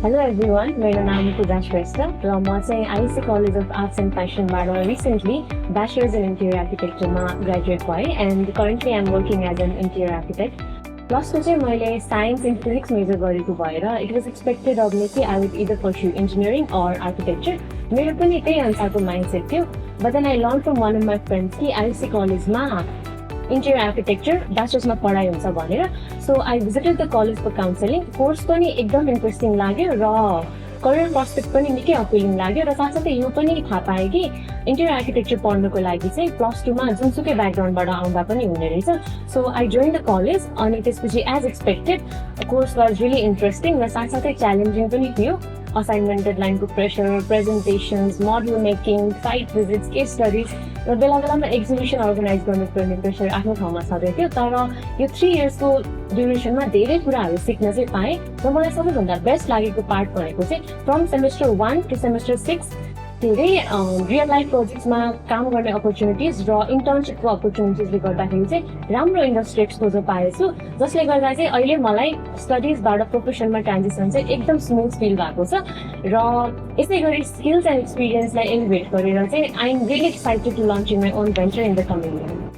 Hello everyone, मेरो नाम Pooja Shrestha र म चाहिँ IEC College of Arts and Fashion बाट recently Bachelor's in Interior Architecture मा graduate भएँ and currently I'm working as an interior architect. Plus चाहिँ मैले Science in Physics major गरेको भएर it was expected of me कि I would either pursue engineering or architecture. मेरो पनि त्यही अनुसारको mindset थियो. But then I learned from one of my friends कि IEC College मा interior architecture bachelor's मा पढाइ हुन्छ भनेर. So I visited the college for counseling. Course पनि एकदम इन्ट्रेस्टिङ लाग्यो र करियर प्रोस्पेक्ट पनि निकै अपिलिङ लाग्यो र साथसाथै यो पनि थाहा पाएँ कि इन्टेरियर आर्किटेक्चर पढ्नको लागि चाहिँ +2 मा जुनसुकै ब्याकग्राउन्डबाट आउँदा पनि हुने रहेछ. So I join the college अनि त्यसपछि as expected course was really interesting र साथसाथै च्यालेन्जिङ पनि थियो. असाइनमेन्ट डेडलाइनको pressure, presentations, model making, site visits, case studies र बेला बेलामा एक्जिबिसन अर्गनाइज गर्नुपर्ने प्रेसर आफ्नो ठाउँमा छँदै थियो. तर यो 3 इयर्सको ड्युरेसनमा धेरै कुराहरू सिक्न चाहिँ पाएँ र मलाई सबैभन्दा बेस्ट लागेको पार्ट भनेको चाहिँ फ्रम सेमेस्टर 1 टु सेमेस्टर 6 धेरै रियल लाइफ प्रोजेक्ट्समा काम गर्ने अपर्च्युनिटिज र इन्टर्नसिपको अपर्च्युनिटिजले गर्दाखेरि चाहिँ राम्रो इन्डस्ट्री एक्सपोजर पाएछु, जसले गर्दा चाहिँ अहिले मलाई स्टडिजबाट प्रोफेसनमा ट्रान्जिसन चाहिँ एकदम स्मुथ फिल भएको छ र यसै गरी स्किल्स एन्ड एक्सपिरियन्सलाई एलिभेट गरेर चाहिँ I am really excited to launch in my own venture in the coming year.